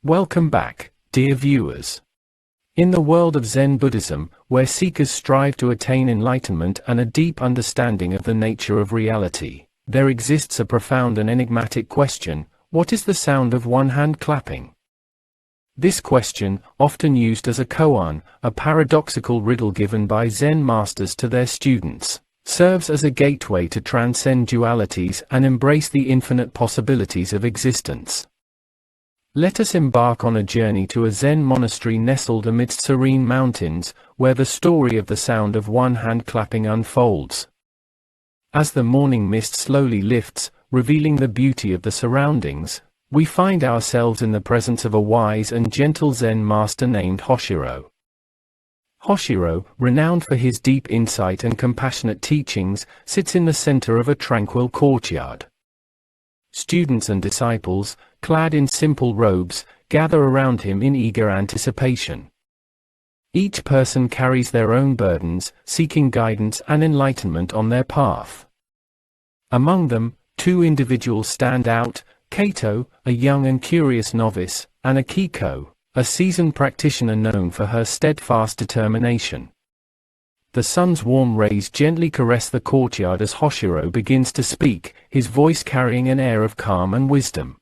Welcome back, dear viewers. In the world of Zen Buddhism, where seekers strive to attain enlightenment and a deep understanding of the nature of reality, there exists a profound and enigmatic question: what is the sound of one hand clapping? This question, often used as a koan, a paradoxical riddle given by Zen masters to their students, serves as a gateway to transcend dualities and embrace the infinite possibilities of existence. Let us embark on a journey to a Zen monastery nestled amidst serene mountains, where the story of the sound of one hand clapping unfolds. As the morning mist slowly lifts, revealing the beauty of the surroundings, we find ourselves in the presence of a wise and gentle Zen master named Hoshiro. Hoshiro, renowned for his deep insight and compassionate teachings, sits in the center of a tranquil courtyard. Students and disciples, clad in simple robes, gather around him in eager anticipation. Each person carries their own burdens, seeking guidance and enlightenment on their path. Among them, two individuals stand out: Kato, a young and curious novice, and Akiko, a seasoned practitioner known for her steadfast determination. The sun's warm rays gently caress the courtyard as Hoshiro begins to speak, his voice carrying an air of calm and wisdom.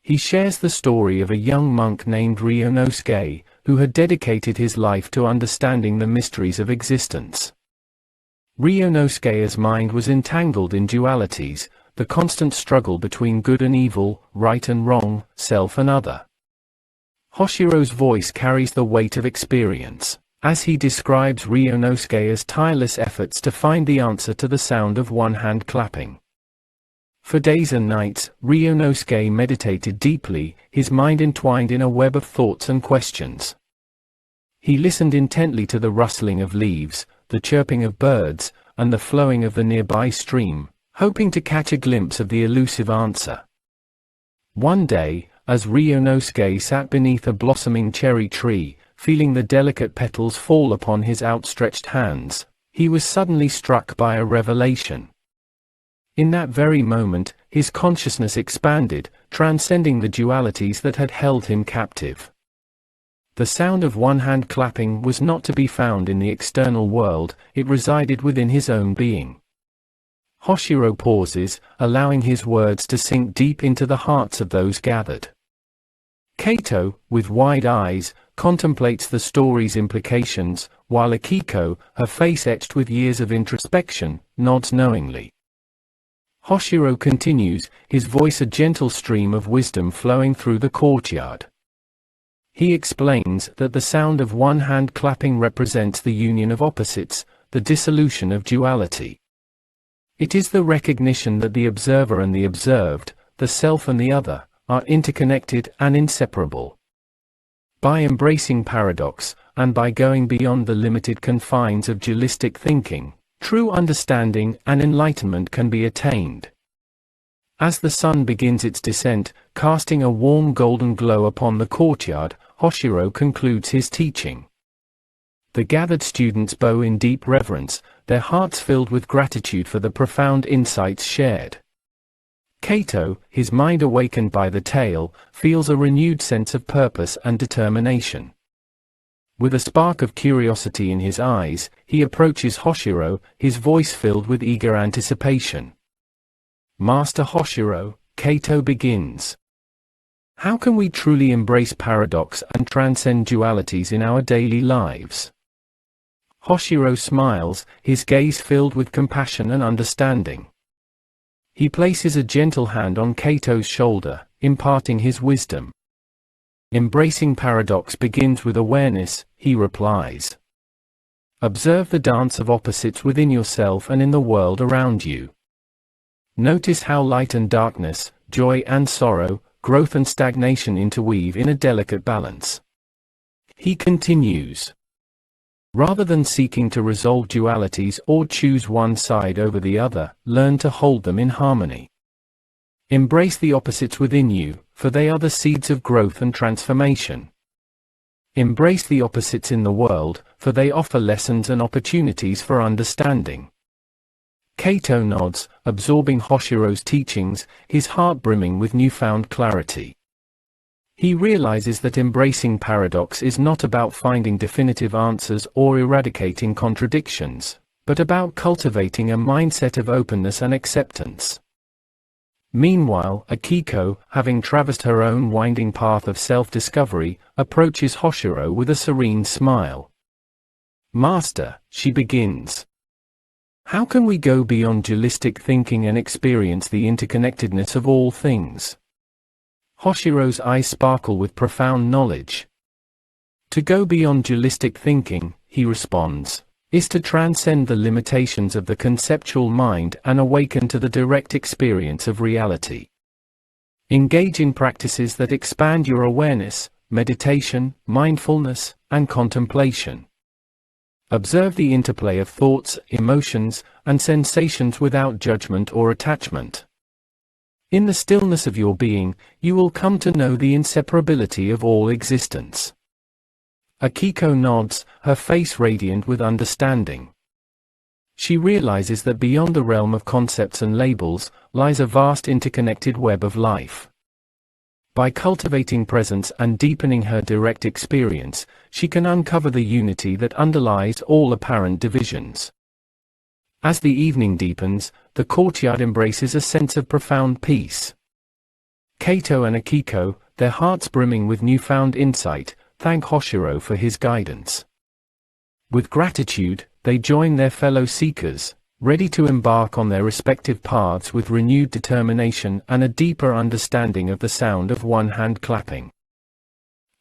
He shares the story of a young monk named Ryunosuke, who had dedicated his life to understanding the mysteries of existence. Ryunosuke's mind was entangled in dualities, the constant struggle between good and evil, right and wrong, self and other. Hoshiro's voice carries the weight of experience, as he describes Ryunosuke's tireless efforts to find the answer to the sound of one hand clapping. For days and nights, Ryunosuke meditated deeply, his mind entwined in a web of thoughts and questions. He listened intently to the rustling of leaves, the chirping of birds, and the flowing of the nearby stream, hoping to catch a glimpse of the elusive answer. One day, as Ryunosuke sat beneath a blossoming cherry tree, feeling the delicate petals fall upon his outstretched hands, he was suddenly struck by a revelation. In that very moment, his consciousness expanded, transcending the dualities that had held him captive. The sound of one hand clapping was not to be found in the external world, it resided within his own being. Hoshiro pauses, allowing his words to sink deep into the hearts of those gathered. Kato, with wide eyes, contemplates the story's implications, while Akiko, her face etched with years of introspection, nods knowingly. Hoshiro continues, his voice a gentle stream of wisdom flowing through the courtyard. He explains that the sound of one hand clapping represents the union of opposites, the dissolution of duality. It is the recognition that the observer and the observed, the self and the other, are interconnected and inseparable. By embracing paradox, and by going beyond the limited confines of dualistic thinking, true understanding and enlightenment can be attained. As the sun begins its descent, casting a warm golden glow upon the courtyard, Hoshiro concludes his teaching. The gathered students bow in deep reverence, their hearts filled with gratitude for the profound insights shared. Kato, his mind awakened by the tale, feels a renewed sense of purpose and determination. With a spark of curiosity in his eyes, he approaches Hoshiro, his voice filled with eager anticipation. Master Hoshiro, Kato begins. How can we truly embrace paradox and transcend dualities in our daily lives? Hoshiro smiles, his gaze filled with compassion and understanding. He places a gentle hand on Kato's shoulder, imparting his wisdom. Embracing paradox begins with awareness, he replies. Observe the dance of opposites within yourself and in the world around you. Notice how light and darkness, joy and sorrow, growth and stagnation interweave in a delicate balance. He continues. Rather than seeking to resolve dualities or choose one side over the other, learn to hold them in harmony. Embrace the opposites within you, for they are the seeds of growth and transformation. Embrace the opposites in the world, for they offer lessons and opportunities for understanding. Kato nods, absorbing Hoshiro's teachings, his heart brimming with newfound clarity. He realizes that embracing paradox is not about finding definitive answers or eradicating contradictions, but about cultivating a mindset of openness and acceptance. Meanwhile, Akiko, having traversed her own winding path of self-discovery, approaches Hoshiro with a serene smile. "Master," she begins, "how can we go beyond dualistic thinking and experience the interconnectedness of all things?" Hoshiro's eyes sparkle with profound knowledge. "To go beyond dualistic thinking," he responds, "is to transcend the limitations of the conceptual mind and awaken to the direct experience of reality. Engage in practices that expand your awareness, meditation, mindfulness, and contemplation. Observe the interplay of thoughts, emotions, and sensations without judgment or attachment. In the stillness of your being, you will come to know the inseparability of all existence." Akiko nods, her face radiant with understanding. She realizes that beyond the realm of concepts and labels, lies a vast interconnected web of life. By cultivating presence and deepening her direct experience, she can uncover the unity that underlies all apparent divisions. As the evening deepens, the courtyard embraces a sense of profound peace. Kato and Akiko, their hearts brimming with newfound insight, thank Hoshiro for his guidance. With gratitude, they join their fellow seekers, ready to embark on their respective paths with renewed determination and a deeper understanding of the sound of one hand clapping.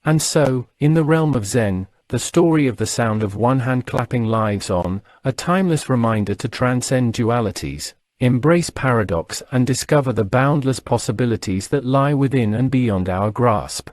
And so, in the realm of Zen, the story of the sound of one hand clapping lives on, a timeless reminder to transcend dualities, embrace paradox and discover the boundless possibilities that lie within and beyond our grasp.